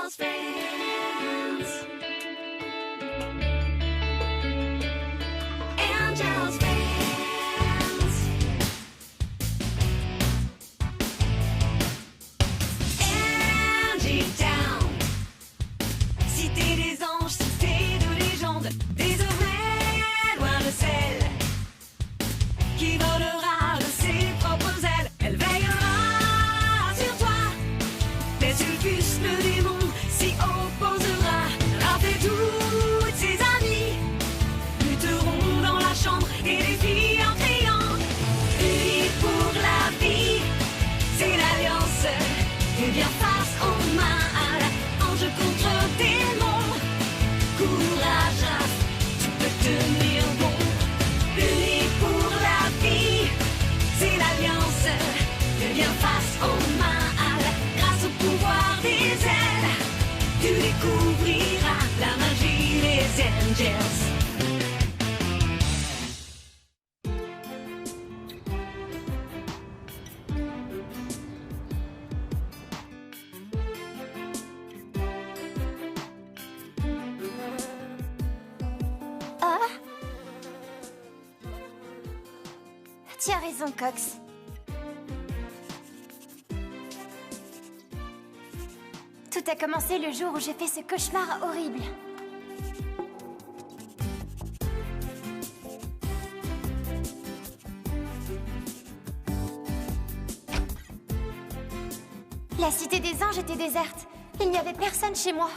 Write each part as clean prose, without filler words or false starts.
Angel's fans. Angel's fans. Angie Town. Cité des anges, cité de légende. Désormais, loin de celle qui volera de ses propres ailes. Elle veillera sur toi. Mais Sulfus, le démon, s'y opposera. Raph et toutes ses amies lutteront dans la chambre et les filles en criant. Unis pour la vie, c'est l'alliance. Et bien face au mal, ange contre démon. Courage, Raph, tu peux tenir bon. Unis pour la vie, c'est l'alliance. Et bien face au mal, grâce au pouvoir des ailes, tu découvriras la magie des Angels. Tu as raison, Cox. Tout a commencé le jour où j'ai fait ce cauchemar horrible. La cité des anges était déserte. Il n'y avait personne chez moi.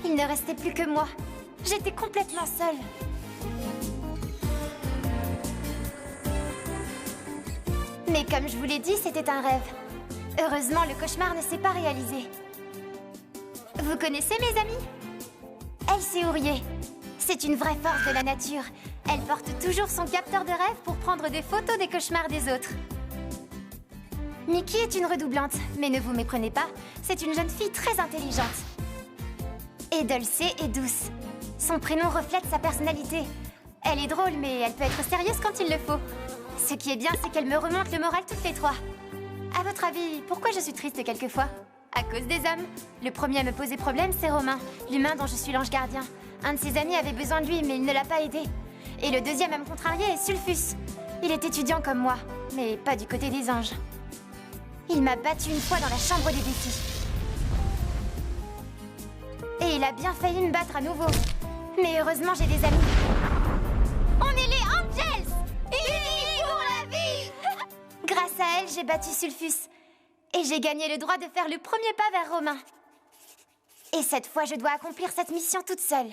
Il ne restait plus que moi. J'étais complètement seule. Mais comme je vous l'ai dit, c'était un rêve. Heureusement, le cauchemar ne s'est pas réalisé. Vous connaissez mes amis? Elsie Ourier. C'est une vraie force de la nature. Elle porte toujours son capteur de rêve pour prendre des photos des cauchemars des autres. Mickey est une redoublante, mais ne vous méprenez pas, c'est une jeune fille très intelligente. Et Dulcé est douce. Son prénom reflète sa personnalité. Elle est drôle, mais elle peut être sérieuse quand il le faut. Ce qui est bien, c'est qu'elle me remonte le moral toutes les trois. À votre avis, pourquoi je suis triste quelquefois? À cause des hommes. Le premier à me poser problème, c'est Romain, l'humain dont je suis l'ange gardien. Un de ses amis avait besoin de lui, mais il ne l'a pas aidé. Et le deuxième à me contrarier est Sulfus. Il est étudiant comme moi, mais pas du côté des anges. Il m'a battu une fois dans la chambre des défis. Et il a bien failli me battre à nouveau. Mais heureusement, j'ai des amis. On est les Angels! Unis pour la vie! Grâce à elle, j'ai battu Sulfus. Et j'ai gagné le droit de faire le premier pas vers Romain. Et cette fois, je dois accomplir cette mission toute seule.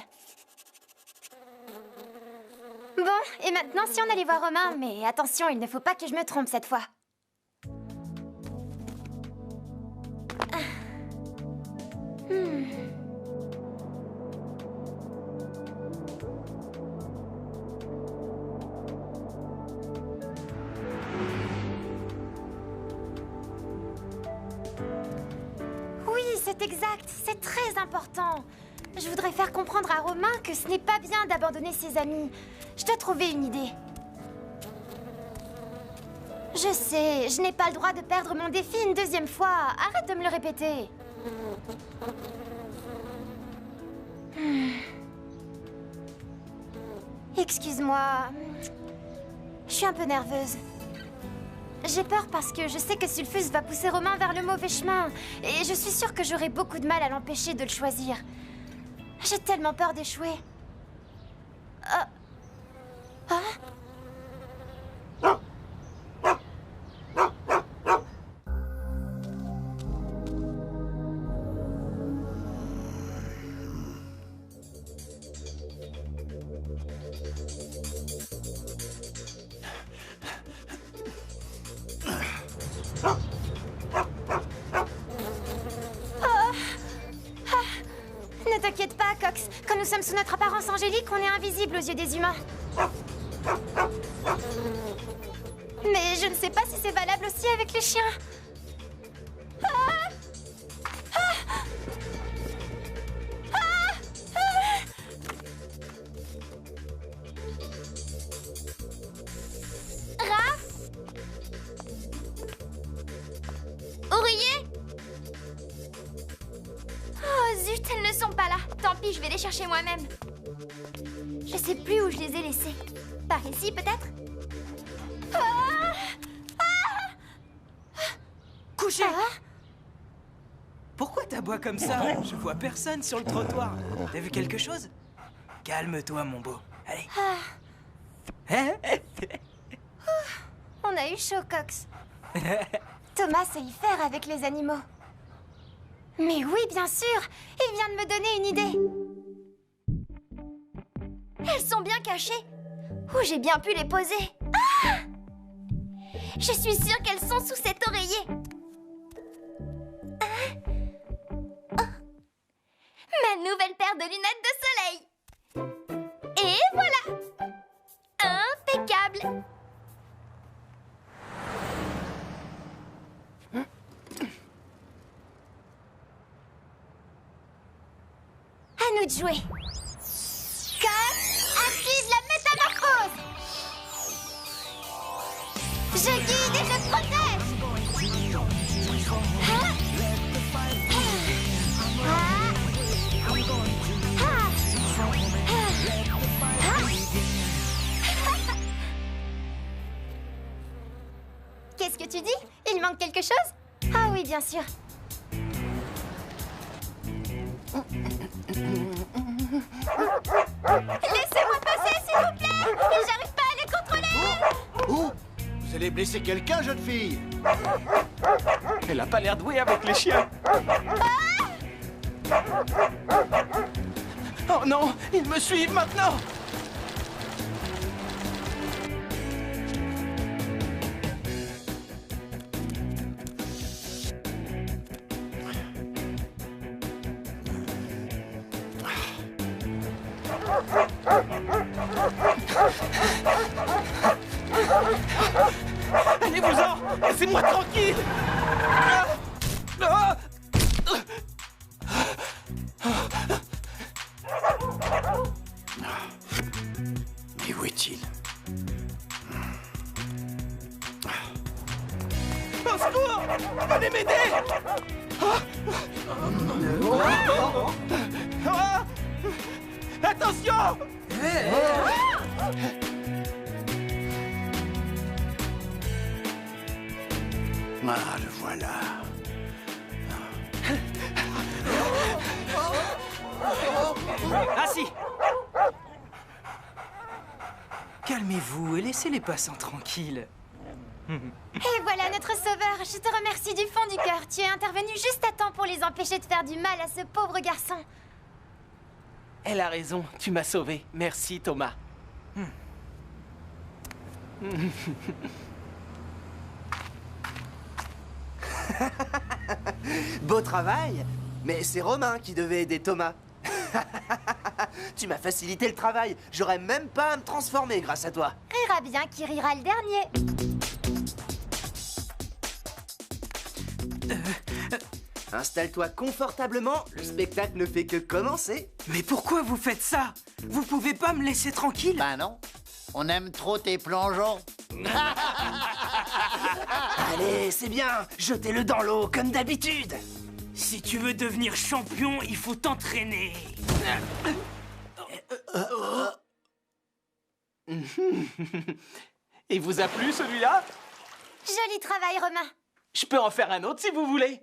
Bon, et maintenant, si on allait voir Romain, mais attention, il ne faut pas que je me trompe cette fois. Oui, c'est exact, c'est très important. Je voudrais faire comprendre à Romain que ce n'est pas bien d'abandonner ses amis. Je dois trouver une idée. Je sais, je n'ai pas le droit de perdre mon défi une deuxième fois. Arrête de me le répéter. Excuse-moi. Je suis un peu nerveuse. J'ai peur parce que je sais que Sulfus va pousser Romain vers le mauvais chemin. Et je suis sûre que j'aurai beaucoup de mal à l'empêcher de le choisir. J'ai tellement peur d'échouer. Ne t'inquiète pas, Cox. Quand nous sommes sous notre apparence angélique, on est invisible aux yeux des humains. Mais je ne sais pas si c'est valable aussi avec les chiens. Raph? Ourier? zut, elles ne sont pas là. Tant pis, je vais les chercher moi-même. Je sais plus où je les ai laissées. Par ici, peut-être? Couché! Pourquoi t'aboies comme ça? Je vois personne sur le trottoir. T'as vu quelque chose? Calme-toi, mon beau. Allez. Hein? On a eu chaud, Cox. Thomas sait y faire avec les animaux. Mais oui, bien sûr. Il vient de me donner une idée. Elles sont bien cachées. Où j'ai bien pu les poser? Ah! Je suis sûre qu'elles sont sous cet oreiller. Ma nouvelle paire de lunettes de soleil. Et voilà. Impeccable. À nous de jouer. Cox, active la métamorphose. Je guide et je protège. Hein? Qu'est-ce que tu dis? Il manque quelque chose? Ah oui, bien sûr. Laissez-moi passer, s'il vous plaît! J'arrive pas à les contrôler! Oh! Vous allez blesser quelqu'un, jeune fille? Elle a pas l'air douée avec les chiens. Oh non, ils me suivent maintenant. Allez-vous-en! Laissez-moi tranquille! Mais où est-il? Au secours! Venez m'aider! Attention! Ah, le voilà. Assis! Calmez-vous et laissez les passants tranquilles. Et voilà notre sauveur. Je te remercie du fond du cœur. Tu es intervenu juste à temps pour les empêcher de faire du mal à ce pauvre garçon. Elle a raison, tu m'as sauvé. Merci, Thomas. Beau travail, mais c'est Romain qui devait aider Thomas. Tu m'as facilité le travail. J'aurais même pas à me transformer grâce à toi. Rira bien qui rira le dernier. Installe-toi confortablement, le spectacle ne fait que commencer. Mais pourquoi vous faites ça? Vous pouvez pas me laisser tranquille? Ben non, on aime trop tes plongeons. Allez, c'est bien, jetez-le dans l'eau comme d'habitude. Si tu veux devenir champion, il faut t'entraîner. Il vous a plu celui-là? Joli travail, Romain. Je peux en faire un autre si vous voulez.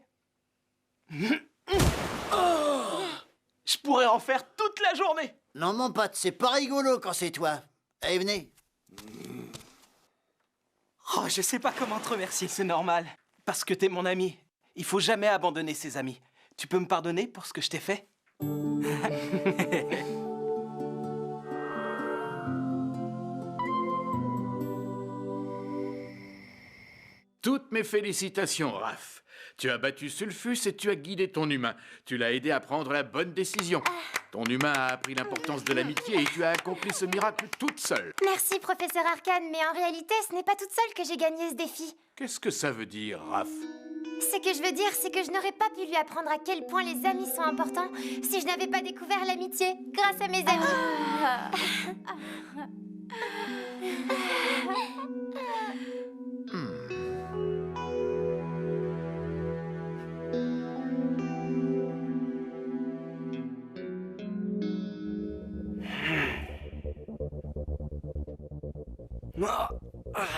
Je pourrais en faire toute la journée. Non, mon pote, c'est pas rigolo quand c'est toi. Allez, venez. Oh, je sais pas comment te remercier, c'est normal. Parce que t'es mon ami. Il faut jamais abandonner ses amis. Tu peux me pardonner pour ce que je t'ai fait? Toutes mes félicitations, Raph. Tu as battu Sulfus et tu as guidé ton humain. Tu l'as aidé à prendre la bonne décision. Ton humain a appris l'importance de l'amitié et tu as accompli ce miracle toute seule. Merci, professeur Arcane, mais en réalité, ce n'est pas toute seule que j'ai gagné ce défi. Qu'est-ce que ça veut dire, Raph? Ce que je veux dire, c'est que je n'aurais pas pu lui apprendre à quel point les amis sont importants si je n'avais pas découvert l'amitié grâce à mes amis.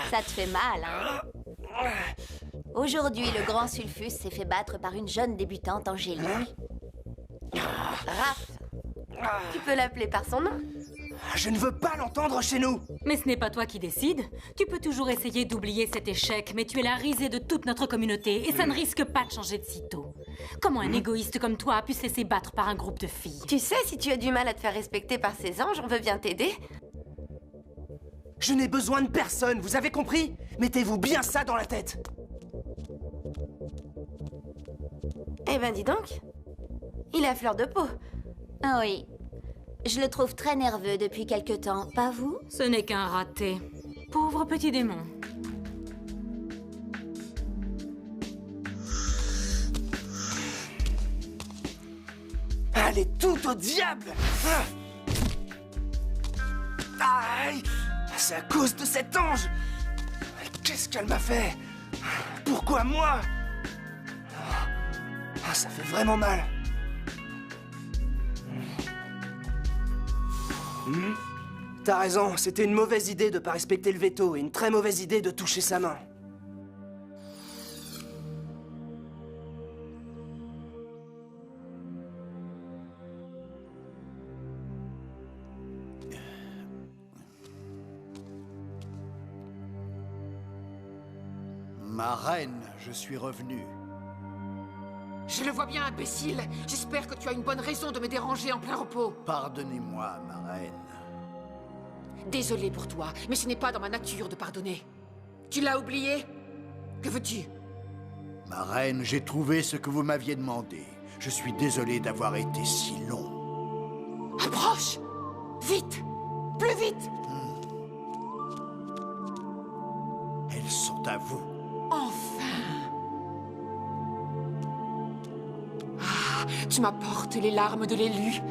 Ça te fait mal, hein? Aujourd'hui, le grand Sulfus s'est fait battre par une jeune débutante angélique. Raph, tu peux l'appeler par son nom. Je ne veux pas l'entendre chez nous. Mais ce n'est pas toi qui décides. Tu peux toujours essayer d'oublier cet échec, mais tu es la risée de toute notre communauté, et ça ne risque pas de changer de sitôt. Comment un égoïste comme toi a pu se laisser battre par un groupe de filles? Tu sais, si tu as du mal à te faire respecter par ces anges, on veut bien t'aider. Je n'ai besoin de personne, vous avez compris? Mettez-vous bien ça dans la tête. Eh ben dis donc, il est à fleur de peau. Ah oui. Je le trouve très nerveux depuis quelque temps, pas vous? Ce n'est qu'un raté. Pauvre petit démon. Allez, tout au diable! Aïe! C'est à cause de cet ange! Qu'est-ce qu'elle m'a fait? Pourquoi moi? Ça fait vraiment mal. T'as raison, c'était une mauvaise idée de pas respecter le veto et une très mauvaise idée de toucher sa main. Ma reine, je suis revenu. Je le vois bien, imbécile. J'espère que tu as une bonne raison de me déranger en plein repos. Pardonnez-moi, ma reine. Désolé pour toi, mais ce n'est pas dans ma nature de pardonner. Tu l'as oublié? Que veux-tu? Ma reine, j'ai trouvé ce que vous m'aviez demandé. Je suis désolé d'avoir été si long. Approche! Vite! Plus vite! Elles sont à vous. Enfin! Ah, tu m'apportes les larmes de l'élu.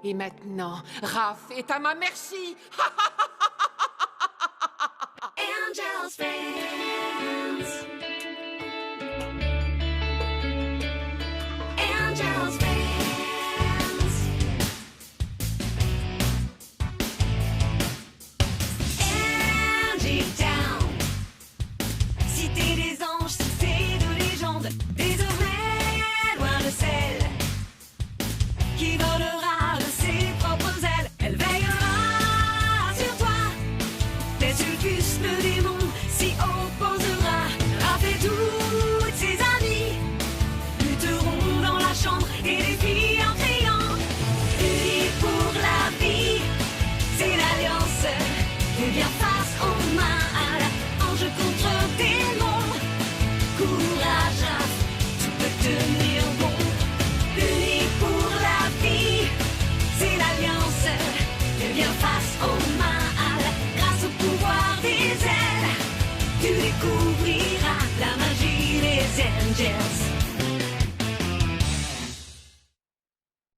Et maintenant, Raph est à ma merci. Angel's face.